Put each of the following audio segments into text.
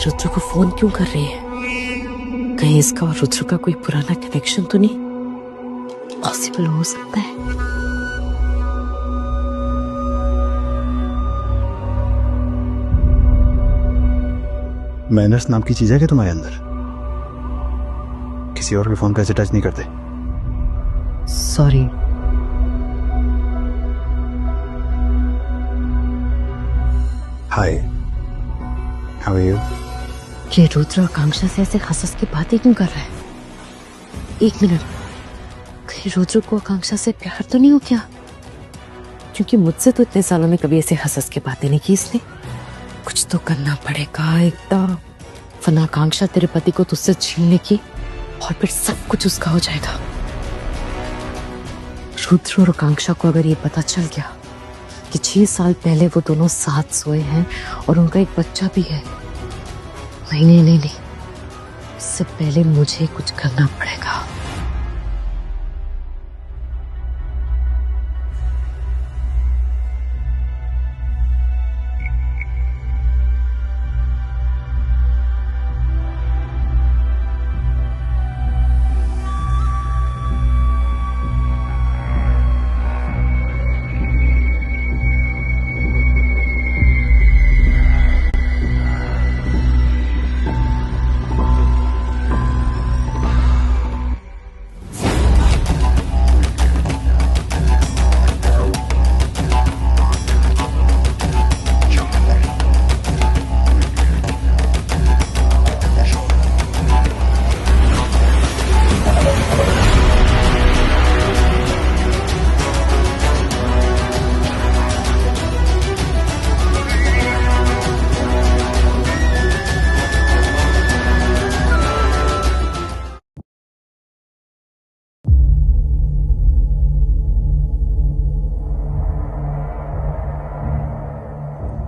रुद्र को फोन क्यों कर रही है? कहीं इसका और रुद्र का कोई पुराना कनेक्शन तो नहीं? पॉसिबल हो सकता है। मैनर्स नाम की चीज है क्या तुम्हारे अंदर? किसी और के फोन को ऐसे टच नहीं करते। Sorry. Hi, how are you? ये रुद्र आकांक्षा से ऐसे हंस के बातें क्यों कर रहा है? एक मिनट, कहीं रुद्र को आकांक्षा से प्यार तो नहीं हो क्या? क्योंकि मुझसे तो इतने सालों में कभी ऐसे हंस के बातें नहीं की इसने। कुछ तो करना पड़ेगा एकदम, वरना आकांक्षा तेरे पति को तुझसे छीनने की और फिर सब कुछ उसका हो जाएगा। रुद्र और आकांक्षा को अगर ये पता चल गया कि 6 साल पहले वो दोनों साथ सोए हैं और उनका एक बच्चा भी है, नहीं नहीं नहीं नहीं, इससे पहले मुझे कुछ करना पड़ेगा।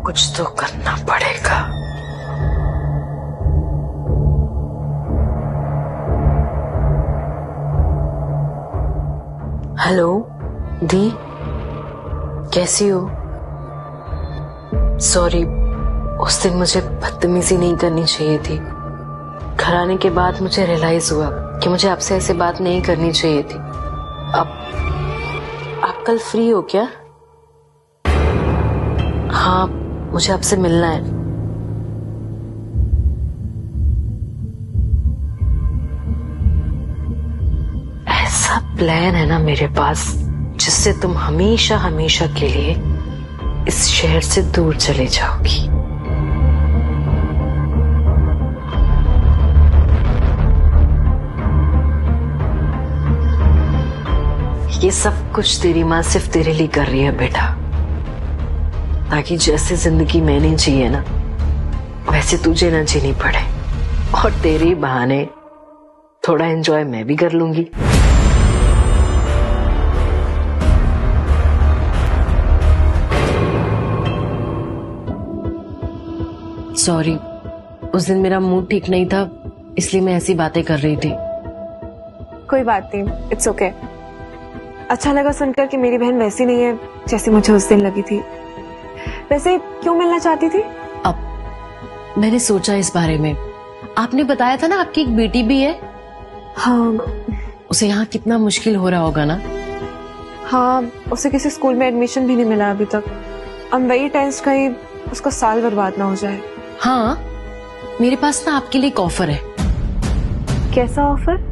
कुछ तो करना पड़ेगा। हेलो दी, कैसी हो? सॉरी, उस दिन मुझे बदतमीजी नहीं करनी चाहिए थी। घर आने के बाद मुझे रियलाइज हुआ कि मुझे आपसे ऐसे बात नहीं करनी चाहिए थी। अब आप कल फ्री हो क्या? हाँ, मुझे आपसे मिलना है। ऐसा प्लान है ना मेरे पास जिससे तुम हमेशा हमेशा के लिए इस शहर से दूर चले जाओगी। ये सब कुछ तेरी माँ सिर्फ तेरे लिए कर रही है बेटा, ताकि जैसे जिंदगी मैंने जी है ना, वैसे तुझे ना जीनी पड़े, और तेरे बहाने थोड़ा एंजॉय मैं भी कर लूंगी। सॉरी, उस दिन मेरा मूड ठीक नहीं था, इसलिए मैं ऐसी बातें कर रही थी। कोई बात नहीं, इट्स ओके। अच्छा लगा सुनकर कि मेरी बहन वैसी नहीं है जैसी मुझे उस दिन लगी थी। वैसे क्यों मिलना चाहती थी? अब मैंने सोचा इस बारे में। आपने बताया था ना आपकी एक बेटी भी है। हाँ। उसे यहाँ कितना मुश्किल हो रहा होगा ना। हाँ, उसे किसी स्कूल में एडमिशन भी नहीं मिला अभी तक। अब वही टेंस कहीं उसका साल बर्बाद ना हो जाए। हाँ, मेरे पास ना आपके लिए एक ऑफर है। कैसा ऑफर?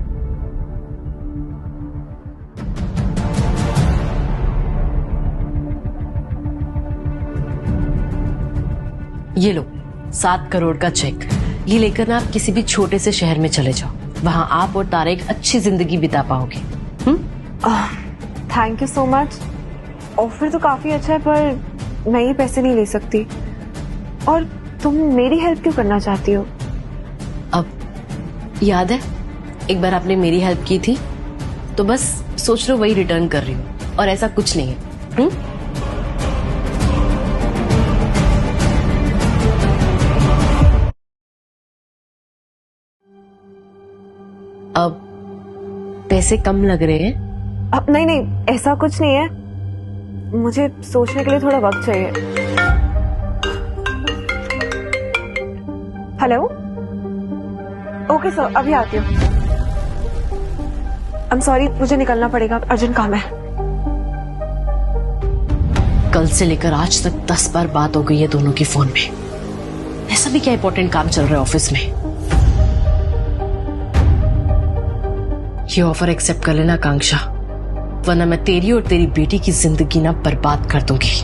ये लो 7 करोड़ का चेक। ये लेकर ना आप किसी भी छोटे से शहर में चले जाओ, वहां आप और तारा एक अच्छी जिंदगी बिता पाओगे। Thank you so much. Offer तो काफी अच्छा है, पर मैं ये पैसे नहीं ले सकती। और तुम मेरी हेल्प क्यों करना चाहती हो? अब याद है एक बार आपने मेरी हेल्प की थी, तो बस सोच लो वही रिटर्न कर रही हूँ, और ऐसा कुछ नहीं है। अब पैसे कम लग रहे हैं? अब नहीं नहीं, ऐसा कुछ नहीं है। मुझे सोचने के लिए थोड़ा वक्त चाहिए। हेलो। ओके सर, अभी आती हूँ। आई एम सॉरी, मुझे निकलना पड़ेगा, अर्जेंट काम है। कल से लेकर आज तक 10 बार बात हो गई है दोनों की फोन में। ऐसा भी क्या इंपॉर्टेंट काम चल रहा है ऑफिस में? ये ऑफर एक्सेप्ट कर लेना आकांक्षा, वरना मैं तेरी और तेरी बेटी की जिंदगी ना बर्बाद कर दूंगी।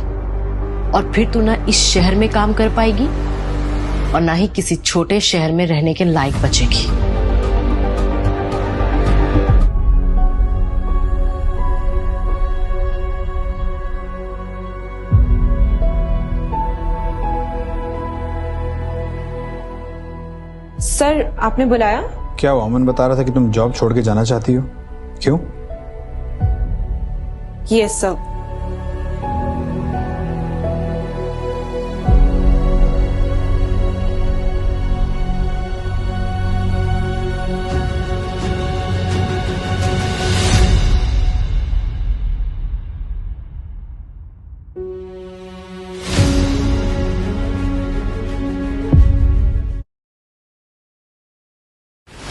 और फिर तू ना इस शहर में काम कर पाएगी और ना ही किसी छोटे शहर में रहने के लायक बचेगी। सर, आपने बुलाया? क्या वो अमन बता रहा था कि तुम जॉब छोड़ के जाना चाहती हो? क्यों? Yes sir.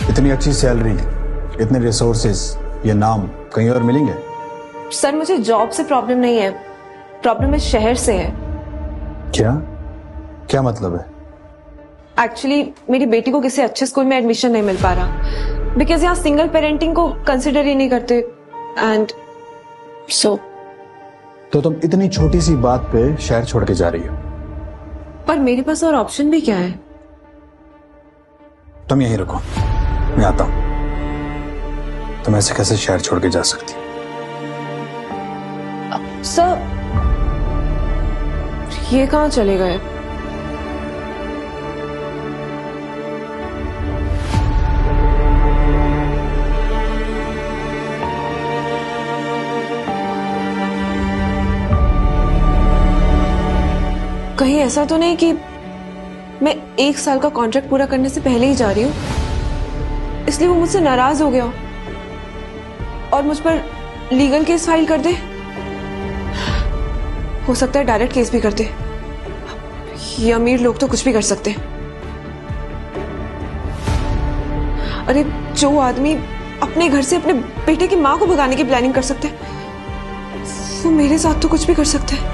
इतनी अच्छी सैलरी, इतने रिसोर्सेज, ये नाम कहीं और मिलेंगे? सर, मुझे जॉब से प्रॉब्लम नहीं है, प्रॉब्लम इस शहर से है। क्या क्या मतलब है? एक्चुअली मेरी बेटी को किसी अच्छे स्कूल में एडमिशन नहीं मिल पा रहा, बिकॉज यहाँ सिंगल पेरेंटिंग को कंसिडर ही नहीं करते। एंड सो तो तुम इतनी छोटी सी बात पे शहर छोड़ के जा रही हो? पर मेरे पास और ऑप्शन भी क्या है? तुम यहीं रुको, मैं आता हूं। तुम ऐसे कैसे शहर छोड़ के जा सकती? सर, ये कहाँ चले गए? कहीं ऐसा तो नहीं कि मैं 1 साल का कॉन्ट्रैक्ट पूरा करने से पहले ही जा रही हूँ, इसलिए वो मुझसे नाराज हो गया और मुझ पर लीगल केस फाइल कर दे? हो सकता है डायरेक्ट केस भी कर दे। ये अमीर लोग तो कुछ भी कर सकते हैं। अरे, जो आदमी अपने घर से अपने बेटे की मां को भगाने की प्लानिंग कर सकते हैं, वो मेरे साथ तो कुछ भी कर सकते हैं।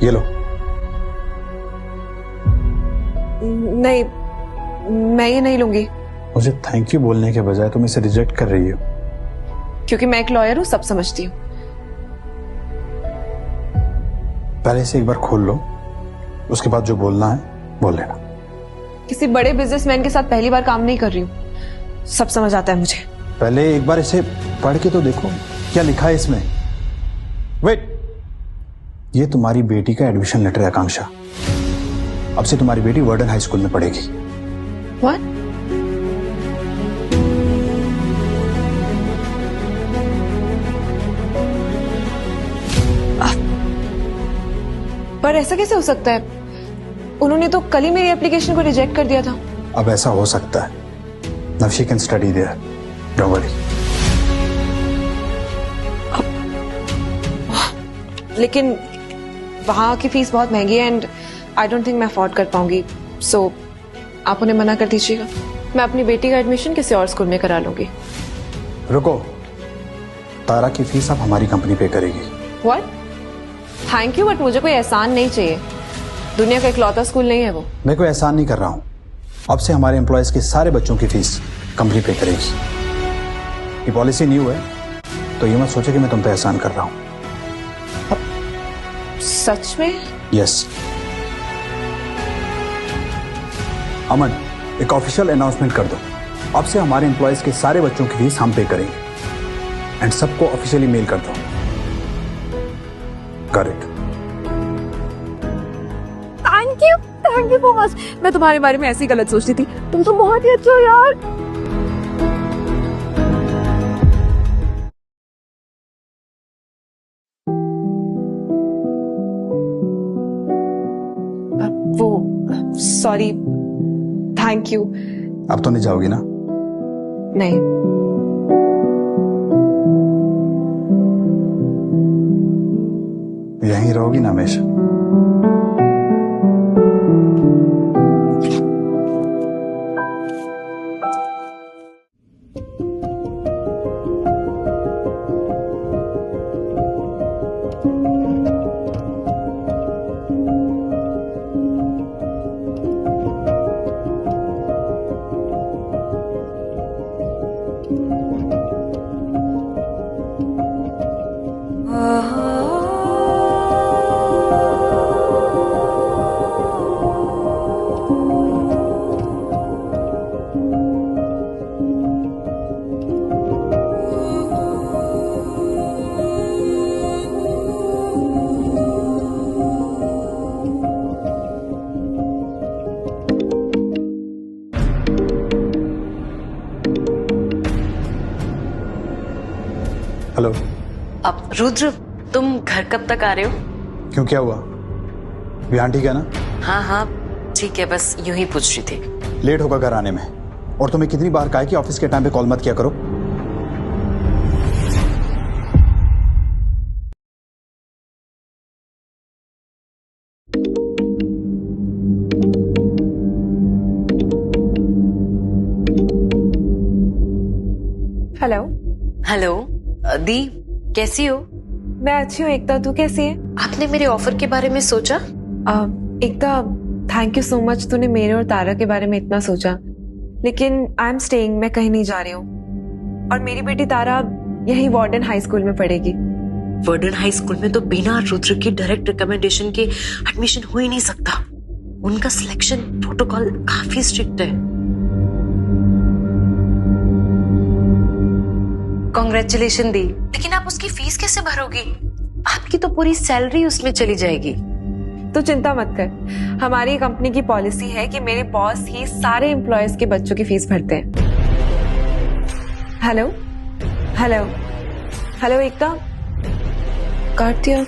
ये लो। नहीं, मैं ये नहीं लूंगी। मुझे थैंक यू बोलने के बजाय तुम इसे रिजेक्ट कर रही हो। क्योंकि मैं एक लॉयर हूं, सब समझती हूँ। पहले इसे एक बार खोल लो, उसके बाद जो बोलना है बोल लेना। किसी बड़े बिजनेसमैन के साथ पहली बार काम नहीं कर रही हूँ, सब समझ आता है मुझे। पहले एक बार इसे पढ़ के तो देखो क्या लिखा है इसमें। वेट, ये तुम्हारी बेटी का एडमिशन लेटर है आकांक्षा। अब से तुम्हारी बेटी वर्डन हाई स्कूल में पढ़ेगी। What? पर ऐसा कैसे हो सकता है? उन्होंने तो कल ही मेरी एप्लीकेशन को रिजेक्ट कर दिया था। अब ऐसा हो सकता है। Now she can study there. Don't worry. लेकिन वहां की फीस बहुत महंगी है एंड आई डोंट थिंक मैं अफोर्ड कर पाऊंगी। सो आप उन्हें मना कर दीजिएगा। मैं अपनी बेटी का एडमिशन किसी और स्कूल में करा लूंगी। रुको, तारा की फीस अब हमारी कंपनी पे करेगी। What? थैंक यू, बट मुझे कोई एहसान नहीं चाहिए। दुनिया का इकलौता स्कूल नहीं है वो। मैं कोई एहसान नहीं कर रहा हूं। अब से हमारे एम्प्लॉयज के सारे बच्चों की फीस कंपनी पे करेगी। ये पॉलिसी न्यू है, तो ये मत सोचे कि मैं तुम पे एहसान कर रहा हूं। सच में? यस। अमन, एक ऑफिशियल अनाउंसमेंट कर दो। अब से हमारे एम्प्लॉयज के सारे बच्चों की फीस हम पे करेंगे एंड सबको ऑफिशियली मेल कर दो। Got it? Thank you so much. मैं तुम्हारे बारे में ऐसी गलत सोचती थी। तुम तो बहुत ही अच्छे हो यार। वो सॉरी, थैंक यू। अब तो नहीं जाओगी ना? नहीं। यहीं रहोगी ना हमेशा? हेलो। अब रुद्र, तुम घर कब तक आ रहे हो? क्यों, क्या हुआ? विहान ठीक है ना? हाँ हाँ ठीक है, बस यूं ही पूछ रही थी। लेट होगा घर आने में। और तुम्हें कितनी बार कहा है कि ऑफिस के टाइम पे कॉल मत किया करो? हेलो। हेलो दी, कैसी हो? मैं अच्छी हूँ एकता, तू कैसी है? आपने मेरे ऑफर के बारे में सोचा? एकता, थैंक यू सो मच, तूने मेरे और तारा के बारे में इतना सोचा। लेकिन आई एम स्टेइंग, मैं कहीं नहीं जा रही हूँ। और मेरी बेटी तारा यही वार्डन हाई स्कूल में पढ़ेगी। वार्डन हाई स्कूल में तो बिना रुद्र की डायरेक्ट रिकमेंडेशन के एडमिशन हो ही नहीं सकता। उनका सिलेक्शन प्रोटोकॉल काफी स्ट्रिक्ट है। कांग्रेचुलेशन दी, लेकिन आप उसकी फीस कैसे भरोगी? आपकी तो पूरी सैलरी उसमें चली जाएगी। तो चिंता मत कर, हमारी कंपनी की पॉलिसी है कि मेरे बॉस ही सारे एम्प्लॉयज के बच्चों की फीस भरते हैं। हेलो हेलो हेलो एकता, काट दिया।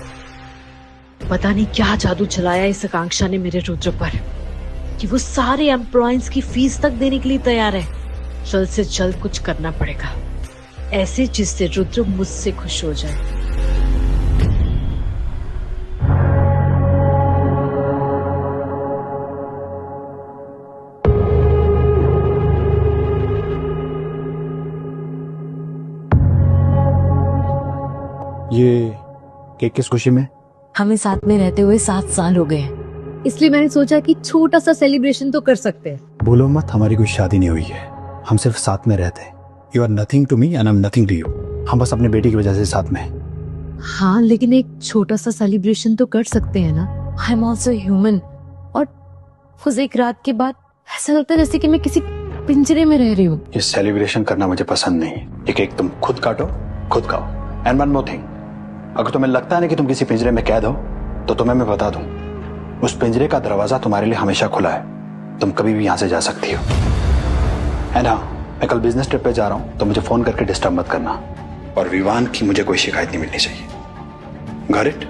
पता नहीं क्या जादू चलाया इस आकांक्षा ने मेरे रुद्र पर कि वो सारे एम्प्लॉयज की फीस तक देने के लिए तैयार है। जल्द से जल्द कुछ करना पड़ेगा, ऐसे जिससे रुद्र मुझसे खुश हो जाए। ये केक किस खुशी में? हमें साथ में रहते हुए 7 साल हो गए हैं, इसलिए मैंने सोचा कि छोटा सा सेलिब्रेशन तो कर सकते हैं। भूलो मत, हमारी कोई शादी नहीं हुई है, हम सिर्फ साथ में रहते हैं। You are nothing to me and I am nothing to you. हम बस अपनी बेटी की वजह से साथ में हैं। हाँ, लेकिन एक छोटा सा सेलिब्रेशन तो कर सकते हैं ना। I am also human. और उस एक रात के बाद ऐसा लगता है जैसे कि मैं किसी पिंजरे में रह रही हूँ। ये सेलिब्रेशन करना मुझे पसंद नहीं। ये केक तुम खुद काटो, खुद खाओ। एंड वन मोर थिंग, अगर तुम्हें लगता है ना कि तुम किसी पिंजरे में कैद हो, तो तुम्हें मैं बता दूं, उस पिंजरे का दरवाजा तुम्हारे लिए हमेशा खुला है। तुम कभी भी यहाँ से जा सकती हो। एंड हाँ, मैं कल बिजनेस ट्रिप पे जा रहा हूँ, तो मुझे फोन करके डिस्टर्ब मत करना। और विवान की मुझे कोई शिकायत नहीं मिलनी चाहिए। Got it?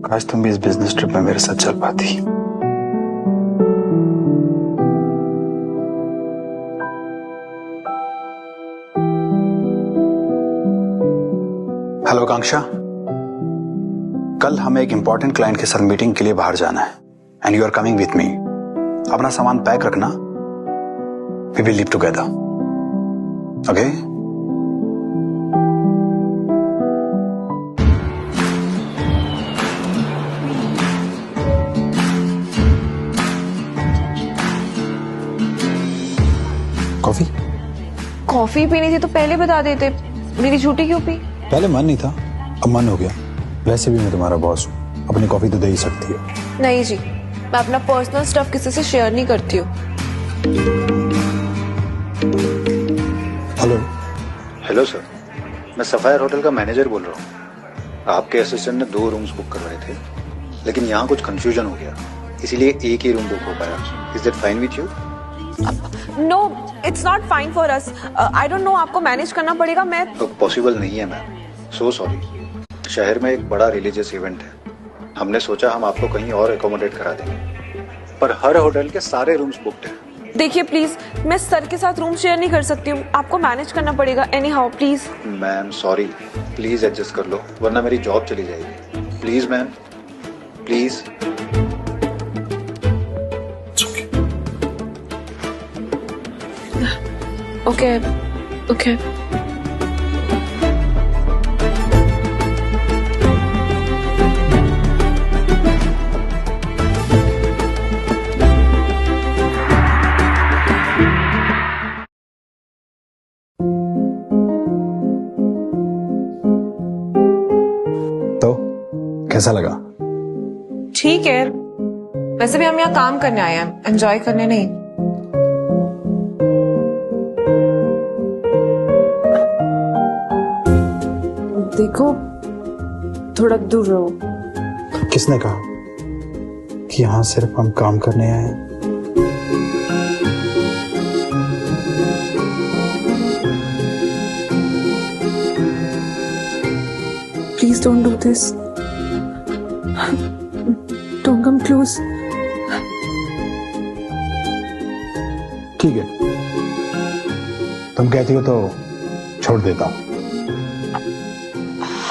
आज तुम भी इस बिजनेस ट्रिप में मेरे साथ चल पाती। हेलो आकांक्षा, कल हमें एक इंपॉर्टेंट क्लाइंट के साथ मीटिंग के लिए बाहर जाना है and you are coming with me. अपना सामान पैक रखना, we will leave together, okay? Coffee? Coffee पीनी थी तो पहले बता देते, मेरी छुट्टी क्यों पी? पहले मन नहीं था, अब मन हो गया। वैसे भी मैं तुम्हारा बॉस हूँ, अपनी कॉफी तो दे ही सकती हो। नहीं जी, मैं अपना पर्सनल स्टफ किसी से शेयर नहीं करती हूँ। हेलो। हेलो सर, मैं सफायर होटल का मैनेजर बोल रहा हूँ। आपके असिस्टेंट ने 2 रूम्स बुक करवाए थे, लेकिन यहाँ कुछ कंफ्यूजन हो गया, इसीलिए एक ही रूम बुक हो पाया। Is that fine with you? No, it's not fine for us. I don't know, आपको मैनेज करना पड़ेगा। मैं पॉसिबल नहीं है मैम, सो सॉरी। शहर में एक बड़ा रिलीजियस इवेंट है, हमने सोचा हम आपको कहीं और एकोमोडेट करा देंगे, पर हर होटल के सारे रूम्स बुक्ड हैं। देखिए प्लीज, मैं सर के साथ रूम शेयर नहीं कर सकती हूँ, आपको मैनेज करना पड़ेगा any how. Please ma'am sorry, please adjust कर लो वरना मेरी जॉब चली जाएगी। Please ma'am, please. Okay okay. तो कैसा लगा? ठीक है, वैसे भी हम यहाँ काम करने आए हैं, एंजॉय करने नहीं। देखो, थोड़ा दूर रहो। किसने कहा कि यहाँ सिर्फ हम काम करने आए हैं? Please don't do this. Don't come close. ठीक है, तुम कहती हो तो छोड़ देता हूं।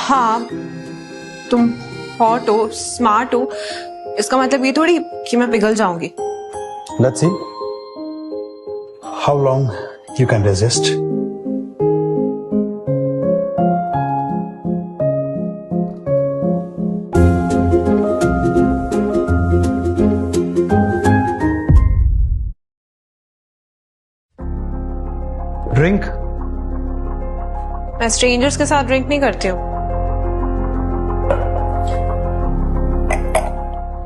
हाँ, तुम हॉट हो, स्मार्ट हो, इसका मतलब ये थोड़ी कि मैं पिघल जाऊंगी। Let's see how long you can resist. Drink? मैं स्ट्रेंजर्स के साथ ड्रिंक नहीं करती हूँ।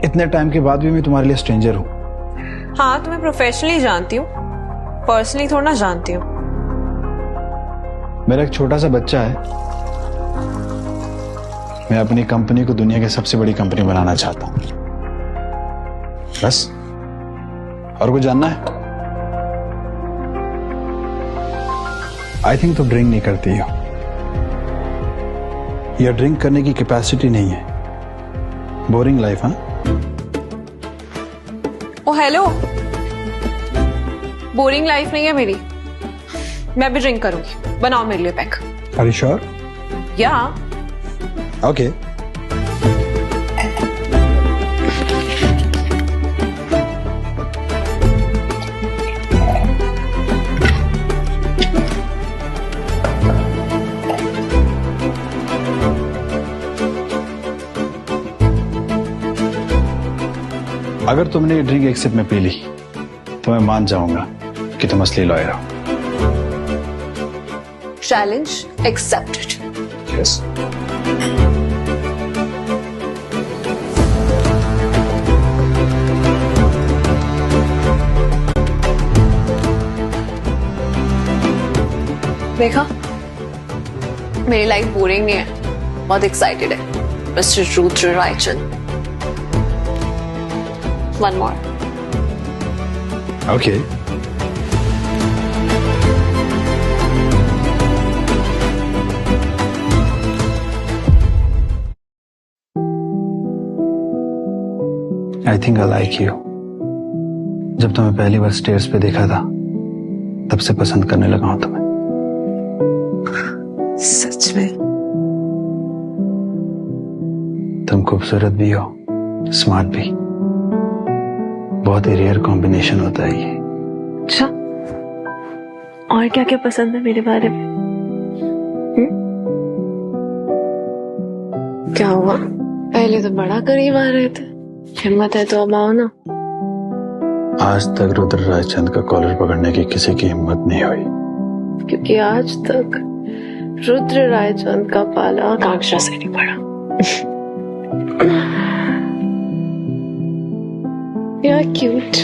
इतने टाइम के बाद भी मैं तुम्हारे लिए स्ट्रेंजर हूं। हाँ, तुम्हें प्रोफेशनली जानती हूँ, पर्सनली थोड़ा ना जानती हूँ। मेरा एक छोटा सा बच्चा है, मैं अपनी कंपनी को दुनिया की सबसे बड़ी कंपनी बनाना चाहता हूं, बस। और कुछ जानना है? आई थिंक तुम ड्रिंक नहीं करती हो, या ड्रिंक करने की कैपेसिटी नहीं है। बोरिंग लाइफ, हाँ? ओ हेलो, बोरिंग लाइफ नहीं है मेरी, मैं भी ड्रिंक करूंगी। बनाओ मेरे लिए पैक। Are you sure? या ओके। अगर तुमने ये ड्रिंक एक सिप में पी ली तो मैं मान जाऊंगा कि तुम असली लॉयर हो। Challenge accepted. यस। देखा, मेरी लाइफ बोरिंग नहीं है, बहुत एक्साइटेड है। Mister Rudra Raichand. One more. Okay. I think I like you. जब तुम्हें पहली बार स्टेयर्स पे देखा था, तब से पसंद करने लगा हूं तुम्हें। सच में? तुम खूबसूरत भी हो, स्मार्ट भी। बहुत ही रेयर कॉम्बिनेशन होता है ये। अच्छा, और क्या क्या पसंद है मेरे बारे में? क्या हुआ? पहले तो बड़ा करीब आ रहे थे, हिम्मत है तो अब आओ ना। आज तक रुद्र रायचंद का कॉलर पकड़ने की किसी की हिम्मत नहीं हुई, क्योंकि आज तक रुद्र रायचंद का पाला आकांक्षा से नहीं पड़ा। You're cute.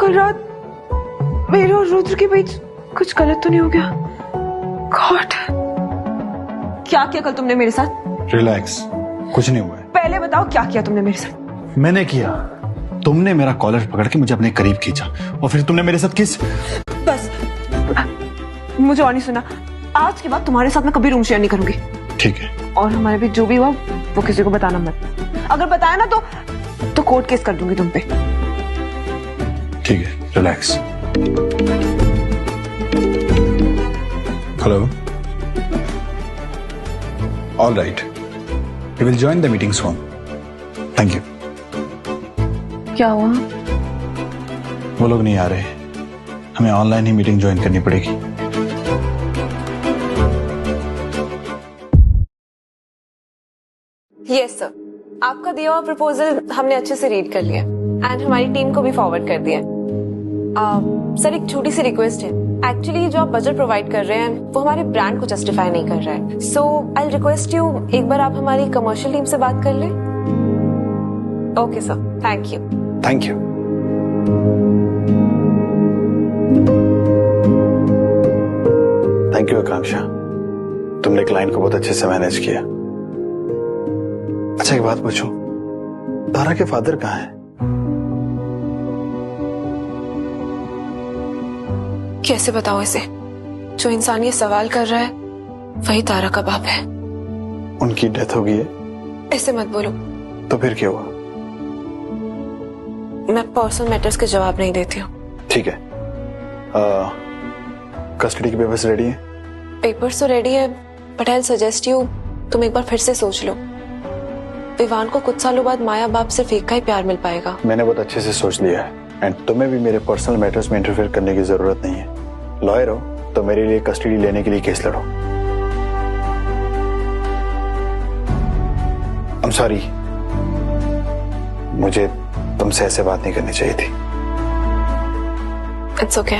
कल रात मेरे और रुद्र के बीच कुछ गलत तो नहीं हो गया? गॉड, क्या किया कल तुमने मेरे साथ? रिलैक्स, कुछ नहीं हुआ है। पहले बताओ क्या किया तुमने मेरे साथ? मैंने किया, तुमने मेरा कॉलर पकड़ के मुझे अपने करीब खींचा और फिर तुमने मेरे साथ किस। बस, मुझे और नहीं सुना। आज के बाद तुम्हारे साथ मैं कभी रूम शेयर नहीं करूंगी। ठीक है। और हमारे बीच जो भी हुआ वो किसी को बताना मत। अगर बताया ना तो कोर्ट केस कर दूंगी तुम पे। ठीक है, relax. Hello. All right, we will join the meeting soon. Thank you. क्या हुआ? वो लोग नहीं आ रहे, हमें ऑनलाइन ही मीटिंग ज्वाइन करनी पड़ेगी। यस सर, आपका दिया हुआ प्रपोजल हमने अच्छे से रीड कर लिया एंड हमारी टीम को भी फॉरवर्ड कर दिया। सर एक छोटी सी रिक्वेस्ट है। एक्चुअली जो आप बजट प्रोवाइड कर रहे हैं वो हमारे ब्रांड को जस्टिफाई नहीं कर रहा है। सो आई रिक्वेस्ट यू, एक बार आप हमारी कमर्शियल टीम से बात कर लें। Okay sir, thank you. Thank you. Thank you Akanksha, तुमने क्लाइंट को बहुत अच्छे से मैनेज किया। अच्छा एक बात पूछूं, तारा के फादर कहाँ हैं? कैसे बताओ इसे? जो इंसान ये सवाल कर रहा है वही तारा का बाप है। उनकी डेथ हो गई है? ऐसे मत बोलो। तो फिर क्या हुआ? मैं पर्सनल मैटर्स के जवाब नहीं देती हूँ। ठीक है, कस्टडी के पेपर्स रेडी हैं? पेपर्स तो रेडी है, बट आई सजेस्ट यू तुम एक बार फिर से सोच लो। विवान को कुछ सालों बाद माया बाप सिर्फ एक का ही प्यार मिल पाएगा। मैंने बहुत अच्छे से सोच लिया है एंड तुम्हें भी मेरे पर्सनल मैटर्स में इंटरफेयर करने की जरूरत नहीं है। लॉयर हो तो मेरे लिए कस्टडी लेने के लिए केस लड़ो। आई एम सॉरी, मुझे तुमसे ऐसे बात नहीं करनी चाहिए थी। It's okay.